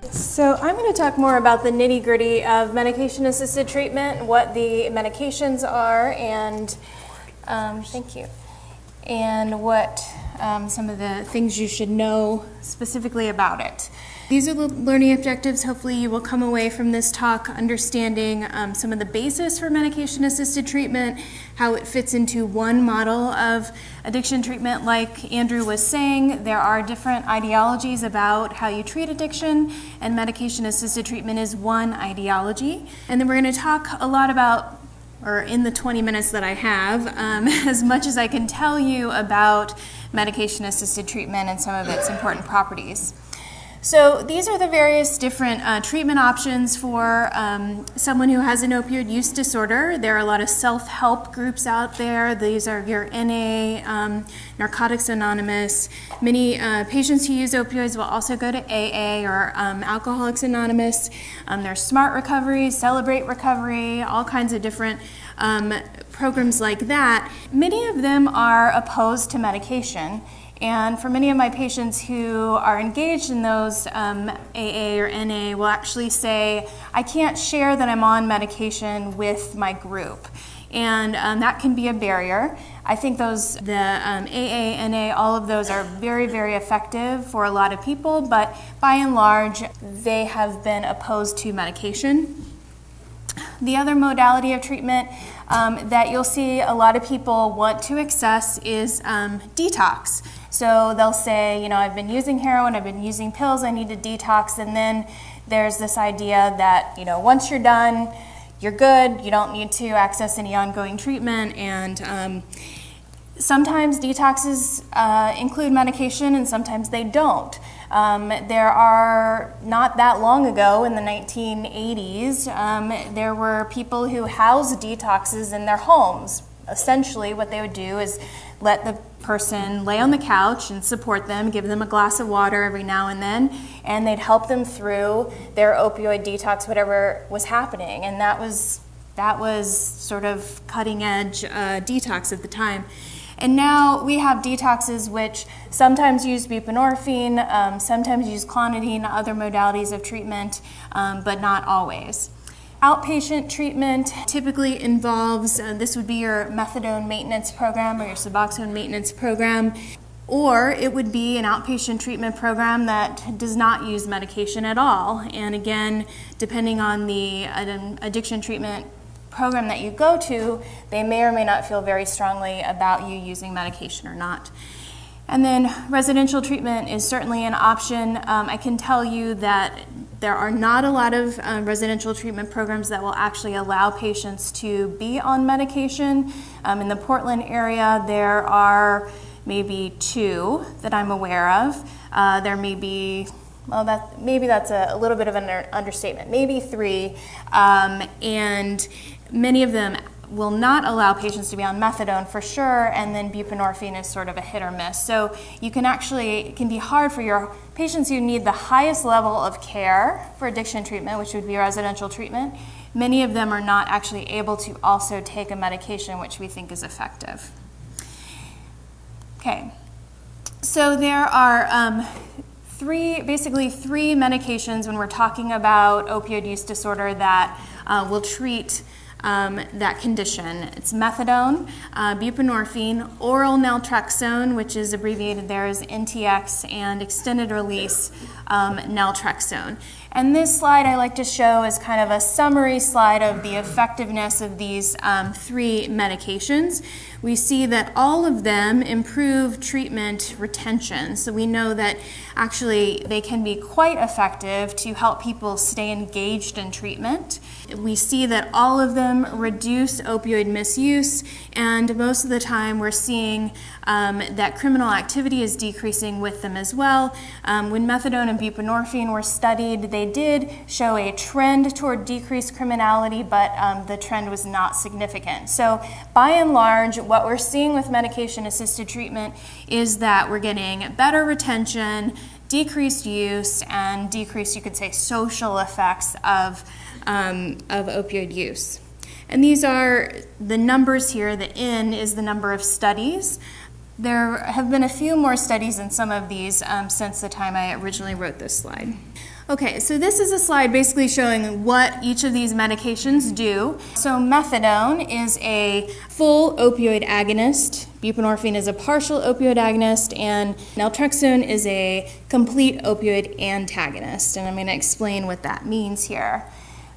So I'm going to talk more about the nitty-gritty of medication-assisted treatment, what the medications are, and thank you, and what some of the things you should know specifically about it. These are the learning objectives. Hopefully you will come away from this talk understanding some of the basis for medication-assisted treatment, how it fits into one model of addiction treatment. Like Andrew was saying, there are different ideologies about how you treat addiction, and medication-assisted treatment is one ideology. And then we're going to talk a lot about, or in the 20 minutes that I have, as much as I can tell you about medication-assisted treatment and some of its important properties. So these are the various different treatment options for someone who has an opioid use disorder. There are a lot of self-help groups out there. These are your NA, Narcotics Anonymous. Many patients who use opioids will also go to AA or Alcoholics Anonymous. There's Smart Recovery, Celebrate Recovery, all kinds of different programs like that. Many of them are opposed to medication. And for many of my patients who are engaged in those AA or NA will actually say, I can't share that I'm on medication with my group. And that can be a barrier. I think the AA, NA, all of those are very, very effective for a lot of people, but by and large, they have been opposed to medication. The other modality of treatment that you'll see a lot of people want to access is detox. So they'll say, I've been using heroin, I've been using pills, I need to detox, and then there's this idea that, once you're done, you're good, you don't need to access any ongoing treatment, and sometimes detoxes include medication and sometimes they don't. There are, not that long ago in the 1980s, there were people who housed detoxes in their homes. Essentially what they would do is let the person lay on the couch and support them, give them a glass of water every now and then, and they'd help them through their opioid detox, whatever was happening. And that was sort of cutting edge detox at the time. And now we have detoxes which sometimes use buprenorphine, sometimes use clonidine, other modalities of treatment, but not always. Outpatient treatment typically involves, this would be your methadone maintenance program or your Suboxone maintenance program, or it would be an outpatient treatment program that does not use medication at all. And again, depending on the addiction treatment program that you go to, they may or may not feel very strongly about you using medication or not. And then residential treatment is certainly an option. I can tell you that there are not a lot of residential treatment programs that will actually allow patients to be on medication. In the Portland area, there are maybe 2 that I'm aware of. There may be, maybe that's a little bit of an understatement, maybe 3, and many of them will not allow patients to be on methadone for sure, and then buprenorphine is sort of a hit or miss. So it can be hard for your patients who need the highest level of care for addiction treatment, which would be residential treatment. Many of them are not actually able to also take a medication, which we think is effective. Okay, so there are basically three medications when we're talking about opioid use disorder that will treat that condition. It's methadone, buprenorphine, oral naltrexone, which is abbreviated there as NTX, and extended release naltrexone. And this slide I like to show is kind of a summary slide of the effectiveness of these 3 medications. We see that all of them improve treatment retention. So we know that actually they can be quite effective to help people stay engaged in treatment. We see that all of them reduce opioid misuse, and most of the time we're seeing that criminal activity is decreasing with them as well. When methadone and buprenorphine were studied, they did show a trend toward decreased criminality, but the trend was not significant. So by and large, what we're seeing with medication-assisted treatment is that we're getting better retention, decreased use, and decreased, you could say, social effects of opioid use. And these are the numbers here. The N is the number of studies. There have been a few more studies in some of these since the time I originally wrote this slide. Okay, so this is a slide basically showing what each of these medications do. So methadone is a full opioid agonist, buprenorphine is a partial opioid agonist, and naltrexone is a complete opioid antagonist. And I'm going to explain what that means here.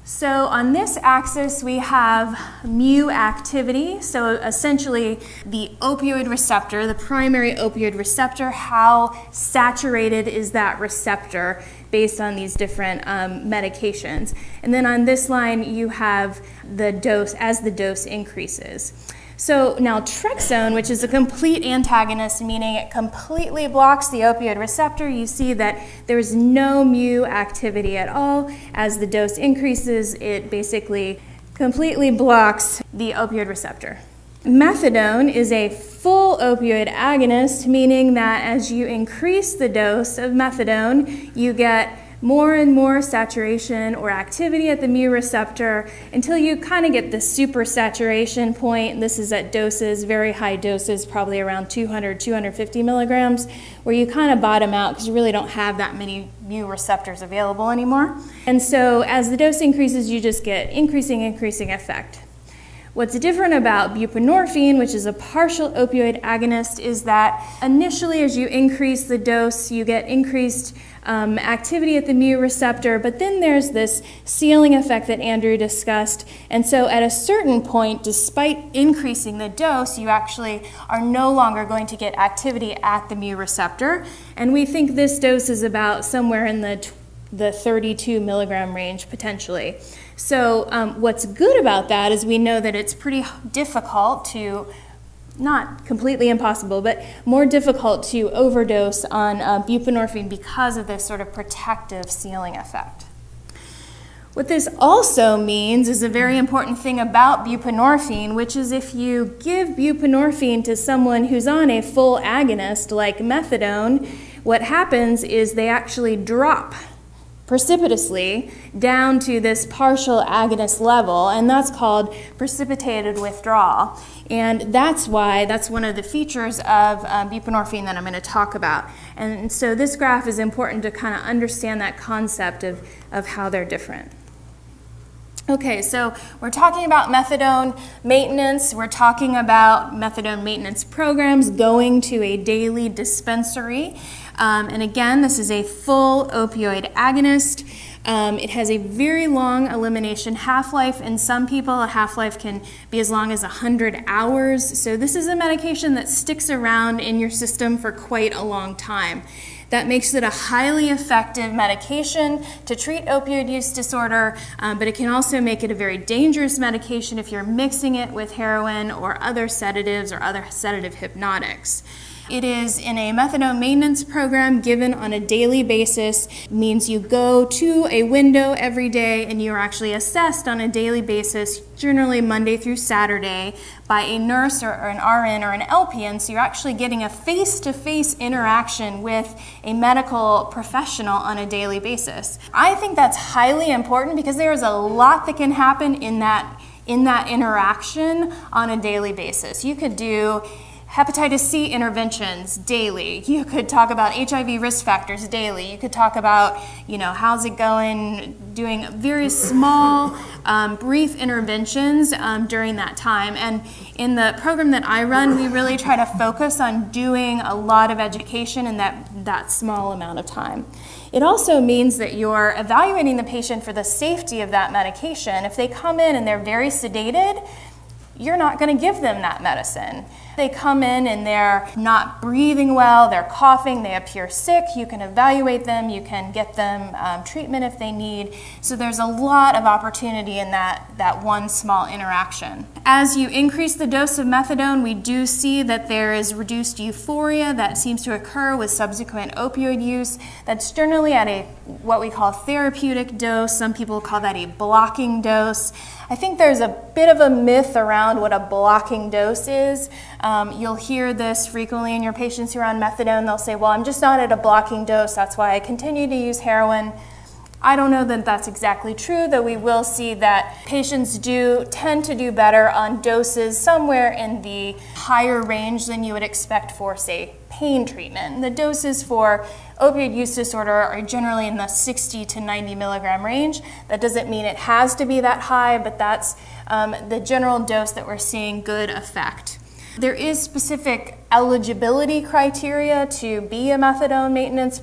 So on this axis we have mu activity, so essentially the opioid receptor, the primary opioid receptor, how saturated is that receptor based on these different medications. And then on this line you have the dose as the dose increases. So naltrexone, which is a complete antagonist, meaning it completely blocks the opioid receptor, you see that there's no mu activity at all. As the dose increases, it basically completely blocks the opioid receptor. Methadone is a full opioid agonist, meaning that as you increase the dose of methadone, you get more and more saturation or activity at the mu receptor until you kind of get the super saturation point. This is at doses, very high doses, probably around 200, 250 milligrams, where you kind of bottom out because you really don't have that many mu receptors available anymore. And so as the dose increases, you just get increasing effect. What's different about buprenorphine, which is a partial opioid agonist, is that initially as you increase the dose, you get increased activity at the mu receptor, but then there's this ceiling effect that Andrew discussed, and so at a certain point, despite increasing the dose, you actually are no longer going to get activity at the mu receptor, and we think this dose is about somewhere in the 32 milligram range potentially. So what's good about that is we know that it's pretty difficult to, not completely impossible, but more difficult to overdose on buprenorphine because of this sort of protective ceiling effect. What this also means is a very important thing about buprenorphine, which is if you give buprenorphine to someone who's on a full agonist like methadone, what happens is they actually drop precipitously down to this partial agonist level, and that's called precipitated withdrawal. And that's one of the features of buprenorphine that I'm going to talk about. And so this graph is important to kind of understand that concept of how they're different. Okay, so we're talking about methadone maintenance. We're talking about methadone maintenance programs going to a daily dispensary. And again, this is a full opioid agonist. It has a very long elimination half-life. In some people, a half-life can be as long as 100 hours. So this is a medication that sticks around in your system for quite a long time. That makes it a highly effective medication to treat opioid use disorder, but it can also make it a very dangerous medication if you're mixing it with heroin or other sedatives or other sedative hypnotics. It is in a methadone maintenance program given on a daily basis. It means you go to a window every day and you're actually assessed on a daily basis, generally Monday through Saturday, by a nurse or an RN or an LPN. So you're actually getting a face-to-face interaction with a medical professional on a daily basis. I think that's highly important because there is a lot that can happen in that interaction on a daily basis. You could do hepatitis C interventions daily. You could talk about HIV risk factors daily. You could talk about, how's it going, doing very small, brief interventions during that time. And in the program that I run, we really try to focus on doing a lot of education in that small amount of time. It also means that you're evaluating the patient for the safety of that medication. If they come in and they're very sedated, you're not going to give them that medicine. They come in and they're not breathing well, they're coughing, they appear sick, you can evaluate them, you can get them treatment if they need. So there's a lot of opportunity in that one small interaction. As you increase the dose of methadone, we do see that there is reduced euphoria that seems to occur with subsequent opioid use. That's generally at what we call therapeutic dose. Some people call that a blocking dose. I think there's a bit of a myth around what a blocking dose is. You'll hear this frequently in your patients who are on methadone. They'll say, well, I'm just not at a blocking dose, that's why I continue to use heroin. I don't know that that's exactly true, though we will see that patients do tend to do better on doses somewhere in the higher range than you would expect for, say, pain treatment. And the doses for opioid use disorder are generally in the 60 to 90 milligram range. That doesn't mean it has to be that high, but that's the general dose that we're seeing good effect. There is specific eligibility criteria to be a methadone maintenance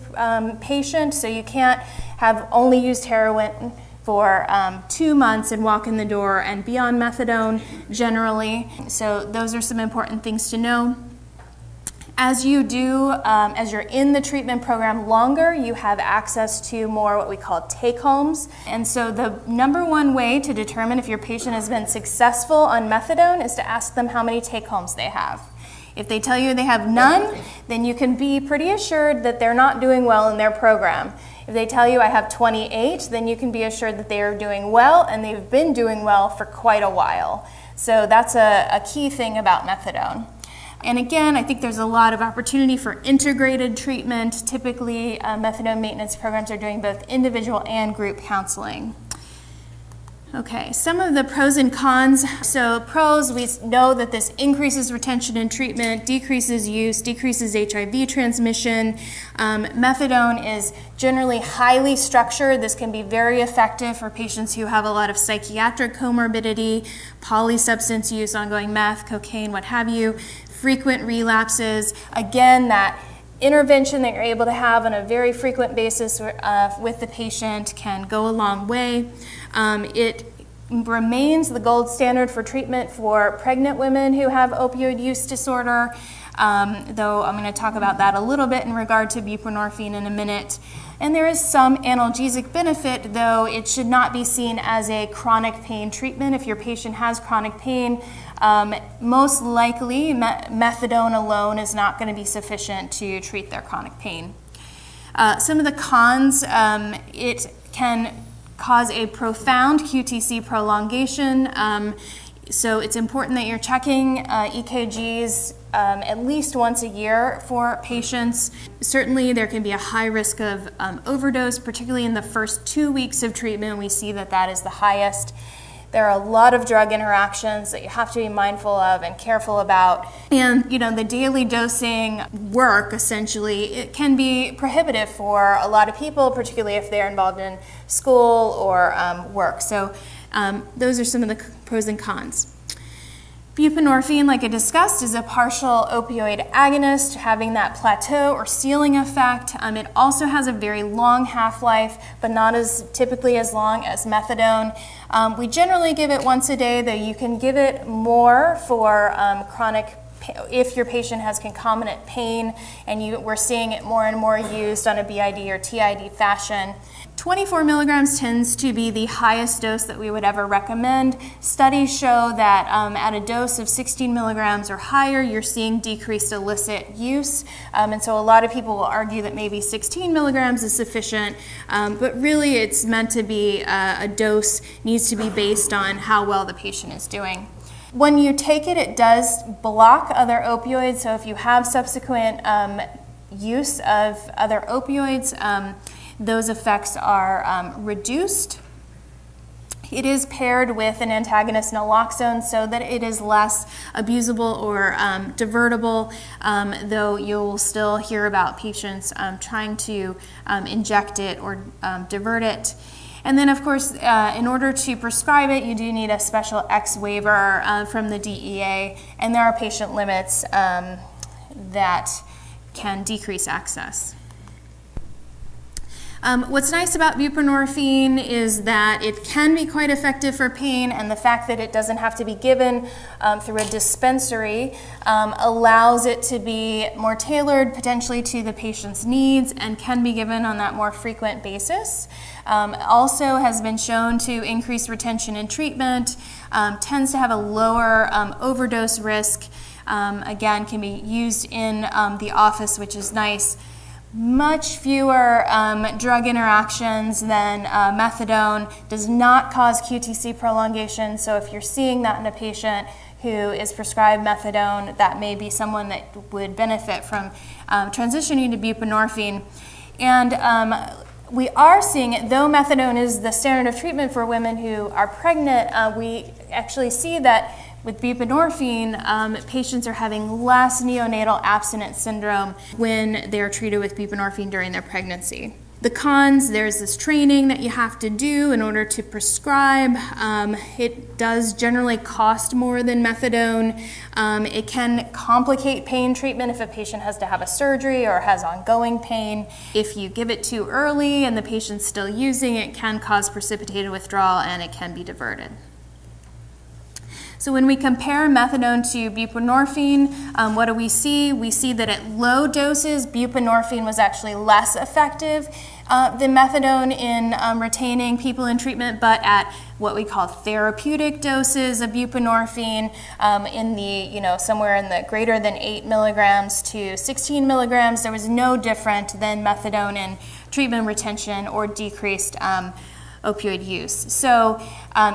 patient, so you can't have only used heroin for 2 months and walk in the door and be on methadone generally. So those are some important things to know. As you do, as you're in the treatment program longer, you have access to more what we call take-homes. And so the number one way to determine if your patient has been successful on methadone is to ask them how many take-homes they have. If they tell you they have none, then you can be pretty assured that they're not doing well in their program. If they tell you I have 28, then you can be assured that they are doing well, and they've been doing well for quite a while. So that's a key thing about methadone. And again, I think there's a lot of opportunity for integrated treatment. Typically, methadone maintenance programs are doing both individual and group counseling. Okay, some of the pros and cons. So pros, we know that this increases retention in treatment, decreases use, decreases HIV transmission. Methadone is generally highly structured. This can be very effective for patients who have a lot of psychiatric comorbidity, polysubstance use, ongoing meth, cocaine, what have you, frequent relapses. Again, that intervention that you're able to have on a very frequent basis with the patient can go a long way. It remains the gold standard for treatment for pregnant women who have opioid use disorder, though I'm going to talk about that a little bit in regard to buprenorphine in a minute. And there is some analgesic benefit, though it should not be seen as a chronic pain treatment. If your patient has chronic pain, most likely methadone alone is not going to be sufficient to treat their chronic pain. Some of the cons, it can cause a profound QTC prolongation. So it's important that you're checking EKGs at least once a year for patients. Certainly there can be a high risk of overdose, particularly in the first 2 weeks of treatment. We see that that is the highest. There are a lot of drug interactions that you have to be mindful of and careful about. And, the daily dosing work, essentially, it can be prohibitive for a lot of people, particularly if they're involved in school or work. So those are some of the pros and cons. Buprenorphine, like I discussed, is a partial opioid agonist, having that plateau or ceiling effect. It also has a very long half-life, but not as typically as long as methadone. We generally give it once a day, though you can give it more for chronic if your patient has concomitant pain, and we're seeing it more and more used on a BID or TID fashion. 24 milligrams tends to be the highest dose that we would ever recommend. Studies show that at a dose of 16 milligrams or higher, you're seeing decreased illicit use. And so a lot of people will argue that maybe 16 milligrams is sufficient, but really it's meant to be a dose needs to be based on how well the patient is doing. When you take it, it does block other opioids. So if you have subsequent use of other opioids, those effects are reduced. It is paired with an antagonist naloxone so that it is less abusable or divertible, though you'll still hear about patients trying to inject it or divert it. And then, of course, in order to prescribe it, you do need a special X waiver from the DEA, and there are patient limits that can decrease access. What's nice about buprenorphine is that it can be quite effective for pain, and the fact that it doesn't have to be given through a dispensary allows it to be more tailored potentially to the patient's needs and can be given on that more frequent basis. Also has been shown to increase retention in treatment, tends to have a lower overdose risk, again can be used in the office, which is nice. Much fewer drug interactions than methadone, does not cause QTC prolongation, so if you're seeing that in a patient who is prescribed methadone, that may be someone that would benefit from transitioning to buprenorphine. And we are seeing it, though methadone is the standard of treatment for women who are pregnant, we actually see that with buprenorphine, patients are having less neonatal abstinence syndrome when they're treated with buprenorphine during their pregnancy. The cons, there's this training that you have to do in order to prescribe. It does generally cost more than methadone. It can complicate pain treatment if a patient has to have a surgery or has ongoing pain. If you give it too early and the patient's still using it, can cause precipitated withdrawal and it can be diverted. So when we compare methadone to buprenorphine, what do we see? We see that at low doses, buprenorphine was actually less effective than methadone in retaining people in treatment, but at what we call therapeutic doses of buprenorphine in the, somewhere in the greater than 8 milligrams to 16 milligrams, there was no different than methadone in treatment retention or decreased opioid use. So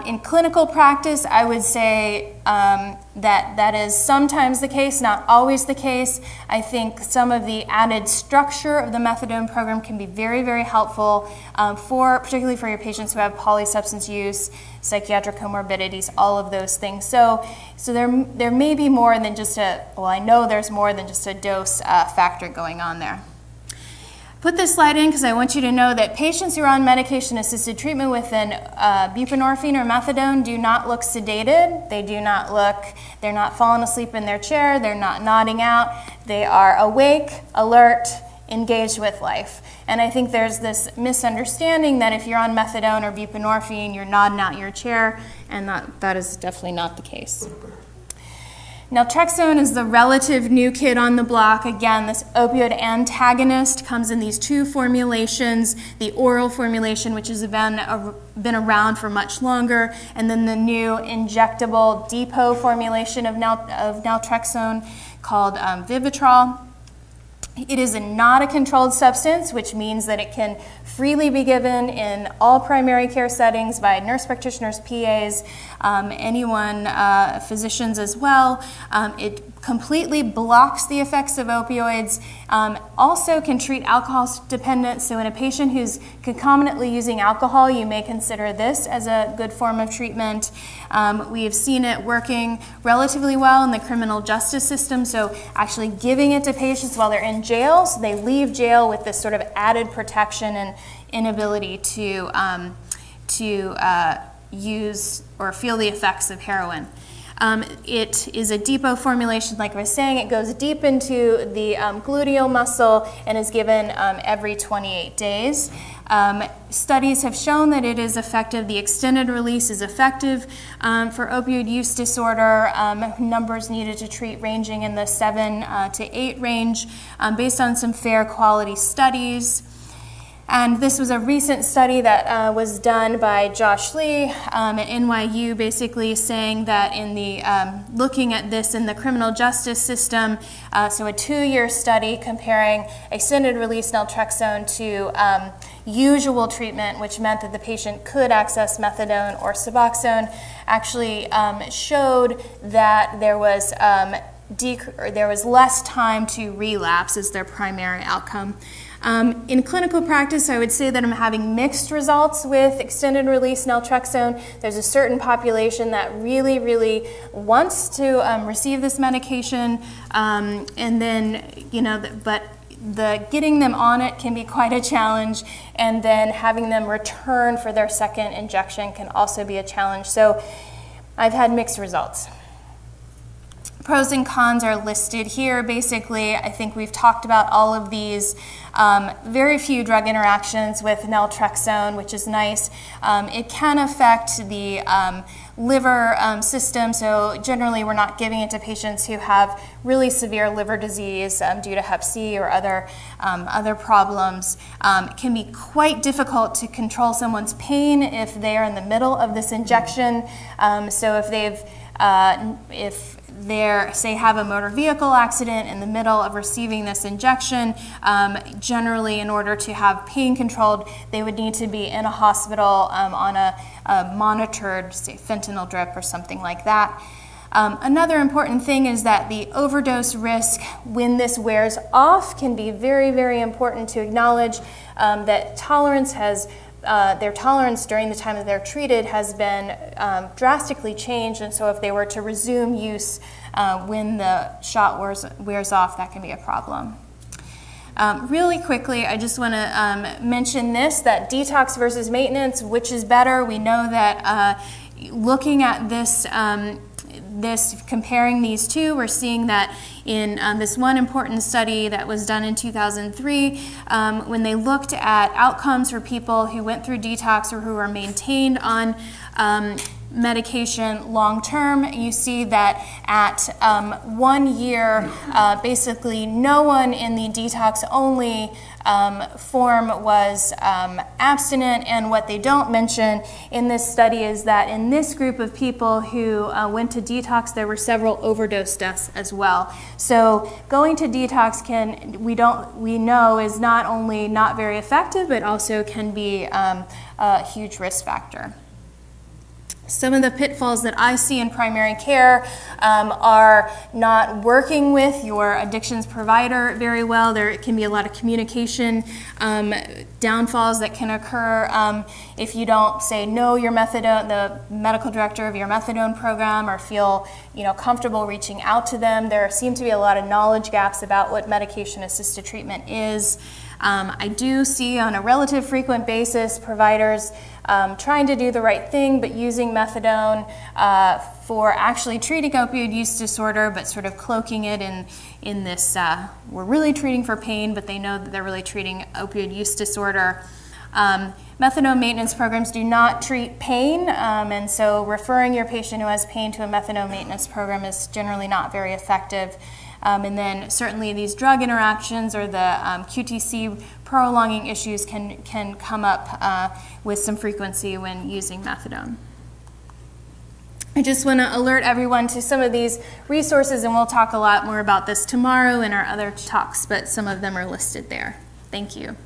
in clinical practice, I would say that is sometimes the case, not always the case. I think some of the added structure of the methadone program can be very, very helpful particularly for your patients who have polysubstance use, psychiatric comorbidities, all of those things. So there may be more than just I know there's more than just a dose factor going on there. Put this slide in because I want you to know that patients who are on medication-assisted treatment with buprenorphine or methadone do not look sedated. They're not falling asleep in their chair. They're not nodding out. They are awake, alert, engaged with life. And I think there's this misunderstanding that if you're on methadone or buprenorphine, you're nodding out in your chair, and that is definitely not the case. Naltrexone is the relative new kid on the block. Again, this opioid antagonist comes in these two formulations, the oral formulation, which has been around for much longer, and then the new injectable depot formulation of naltrexone called Vivitrol. It is not a controlled substance, which means that it can freely be given in all primary care settings by nurse practitioners, PAs, physicians as well. It completely blocks the effects of opioids. Also can treat alcohol dependence. So in a patient who's concomitantly using alcohol, you may consider this as a good form of treatment. We have seen it working relatively well in the criminal justice system. So actually giving it to patients while they're in jail, so they leave jail with this sort of added protection and inability to use or feel the effects of heroin. It is a depot formulation, like I was saying. It goes deep into the gluteal muscle and is given every 28 days. Studies have shown that it is effective. The extended release is effective for opioid use disorder. Numbers needed to treat ranging in the 7 to 8 range based on some fair quality studies. And this was a recent study that was done by Josh Lee at NYU, basically saying that in the looking at this in the criminal justice system, so a 2-year study comparing extended release naltrexone to usual treatment, which meant that the patient could access methadone or Suboxone, actually showed that there was less time to relapse as their primary outcome. In clinical practice, I would say that I'm having mixed results with extended release naltrexone. There's a certain population that really, really wants to receive this medication, and then, but the getting them on it can be quite a challenge, and then having them return for their second injection can also be a challenge. So I've had mixed results. Pros and cons are listed here. Basically, I think we've talked about all of these. Very few drug interactions with naltrexone, which is nice. It can affect the liver system, so generally we're not giving it to patients who have really severe liver disease due to Hep C or other problems. It can be quite difficult to control someone's pain if they are in the middle of this injection. So if they say have a motor vehicle accident in the middle of receiving this injection, generally in order to have pain controlled, they would need to be in a hospital on a monitored, say, fentanyl drip or something like that. Another important thing is that the overdose risk when this wears off can be very, very important to acknowledge that their tolerance during the time that they're treated has been drastically changed, and so if they were to resume use when the shot wears off, that can be a problem. Really quickly, I just want to mention that detox versus maintenance, which is better? We know that looking at this, comparing these two, we're seeing that in this one important study that was done in 2003, when they looked at outcomes for people who went through detox or who were maintained on medication long term, you see that at 1 year, basically no one in the detox only form was abstinent, and what they don't mention in this study is that in this group of people who went to detox, there were several overdose deaths as well. So going to detox we know is not only not very effective, but also can be a huge risk factor. Some of the pitfalls that I see in primary care are not working with your addictions provider very well. There can be a lot of communication downfalls that can occur if you don't say know your methadone, the medical director of your methadone program, or feel comfortable reaching out to them. There seem to be a lot of knowledge gaps about what medication-assisted treatment is. I do see on a relative frequent basis providers trying to do the right thing, but using methadone for actually treating opioid use disorder, but sort of cloaking it in this, we're really treating for pain, but they know that they're really treating opioid use disorder. Methadone maintenance programs do not treat pain, and so referring your patient who has pain to a methadone maintenance program is generally not very effective. And then certainly these drug interactions or the QTC prolonging issues can come up with some frequency when using methadone. I just want to alert everyone to some of these resources, and we'll talk a lot more about this tomorrow in our other talks, but some of them are listed there. Thank you.